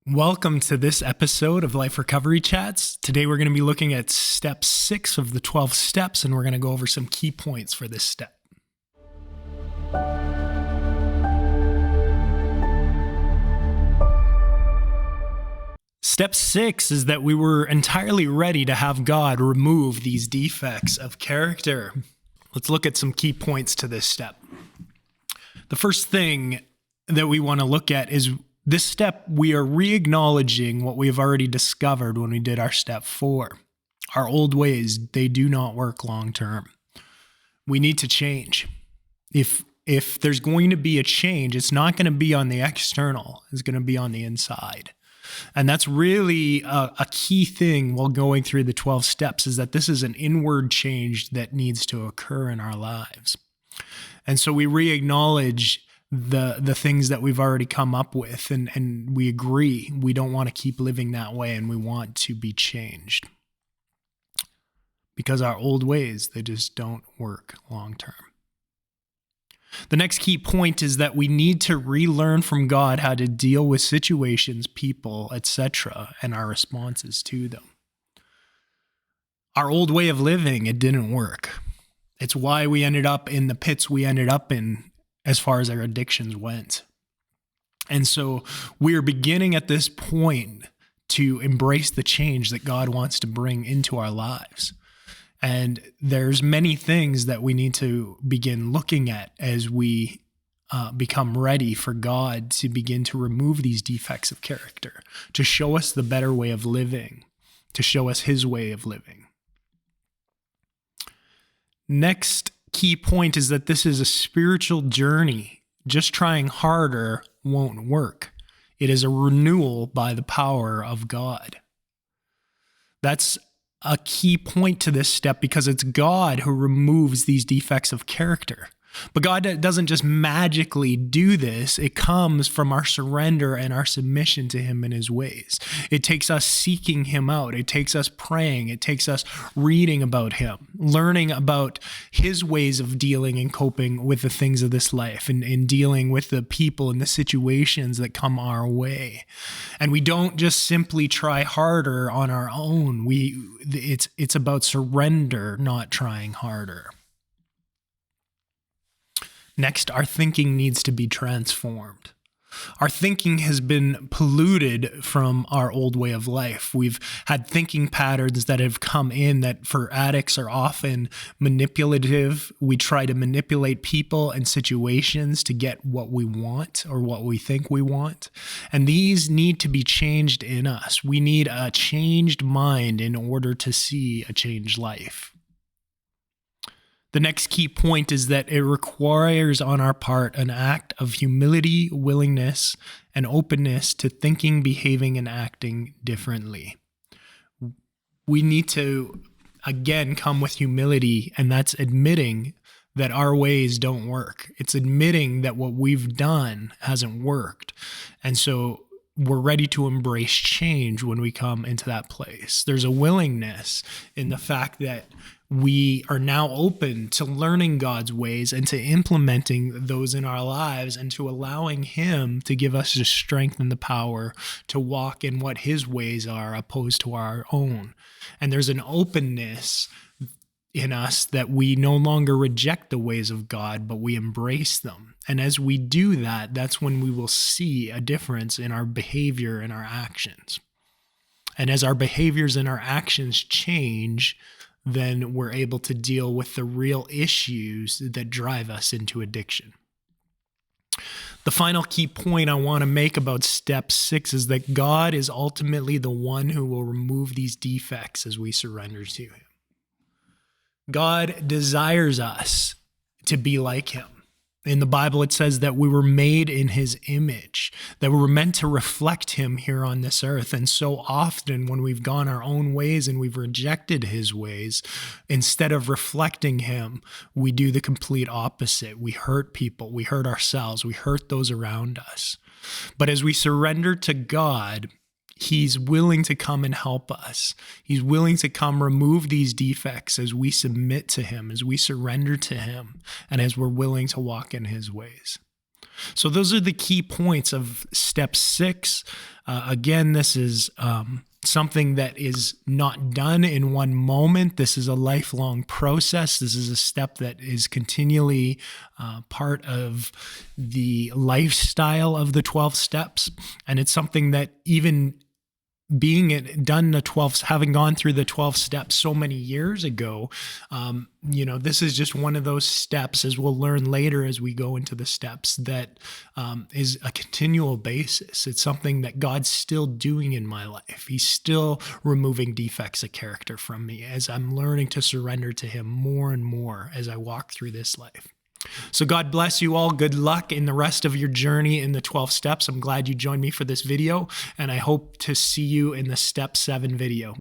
Welcome to this episode of Life Recovery Chats. Today we're going to be looking at step 6 of the 12 steps, and we're going to go over some key points for this step. Step 6 is that we were entirely ready to have God remove these defects of character. Let's look at some key points to this step. The first thing that we want to look at is this step, we are reacknowledging what we have already discovered when we did our step 4. Our old ways, they do not work long term. We need to change. If there's going to be a change, it's not going to be on the external, it's going to be on the inside. And that's really a key thing while going through the 12 steps, is that this is an inward change that needs to occur in our lives. And so we reacknowledge the things that we've already come up with, and we agree we don't want to keep living that way, and we want to be changed. Because our old ways, they just don't work long term. The next key point is that we need to relearn from God how to deal with situations, people, etc., and our responses to them. Our old way of living, it didn't work. It's why we ended up in the pits we ended up in as far as our addictions went. And so we're beginning at this point to embrace the change that God wants to bring into our lives. And there's many things that we need to begin looking at as we become ready for God to begin to remove these defects of character, to show us the better way of living, to show us His way of living. Next key point is that this is a spiritual journey. Just trying harder won't work. It is a renewal by the power of God. That's a key point to this step, because it's God who removes these defects of character. But God doesn't just magically do this. It comes from our surrender and our submission to Him and His ways. It takes us seeking Him out. It takes us praying. It takes us reading about Him, learning about His ways of dealing and coping with the things of this life, and dealing with the people and the situations that come our way. And we don't just simply try harder on our own. It's about surrender, not trying harder. Next, our thinking needs to be transformed. Our thinking has been polluted from our old way of life. We've had thinking patterns that have come in that for addicts are often manipulative. We try to manipulate people and situations to get what we want or what we think we want. And these need to be changed in us. We need a changed mind in order to see a changed life. The next key point is that it requires on our part an act of humility, willingness, and openness to thinking, behaving, and acting differently. We need to, again, come with humility, and that's admitting that our ways don't work. It's admitting that what we've done hasn't worked. And so we're ready to embrace change when we come into that place. There's a willingness in the fact that we are now open to learning God's ways and to implementing those in our lives, and to allowing Him to give us the strength and the power to walk in what His ways are opposed to our own. And there's an openness in us that we no longer reject the ways of God, but we embrace them. And as we do that, that's when we will see a difference in our behavior and our actions. And as our behaviors and our actions change, then we're able to deal with the real issues that drive us into addiction. The final key point I want to make about step 6 is that God is ultimately the one who will remove these defects as we surrender to Him. God desires us to be like Him. In the Bible, it says that we were made in His image, that we were meant to reflect Him here on this earth. And so often when we've gone our own ways and we've rejected His ways, instead of reflecting Him, we do the complete opposite. We hurt people, we hurt ourselves, we hurt those around us. But as we surrender to God, He's willing to come and help us. He's willing to come remove these defects as we submit to Him, as we surrender to Him, and as we're willing to walk in His ways. So those are the key points of step 6. Again, this is something that is not done in one moment. This is a lifelong process. This is a step that is continually part of the lifestyle of the 12 steps. And it's something that even being having gone through the 12 steps so many years ago, this is just one of those steps, as we'll learn later as we go into the steps, that is a continual basis. It's something that God's still doing in my life. He's still removing defects of character from me as I'm learning to surrender to Him more and more as I walk through this life. So God bless you all. Good luck in the rest of your journey in the 12 steps. I'm glad you joined me for this video, and I hope to see you in the step 7 video.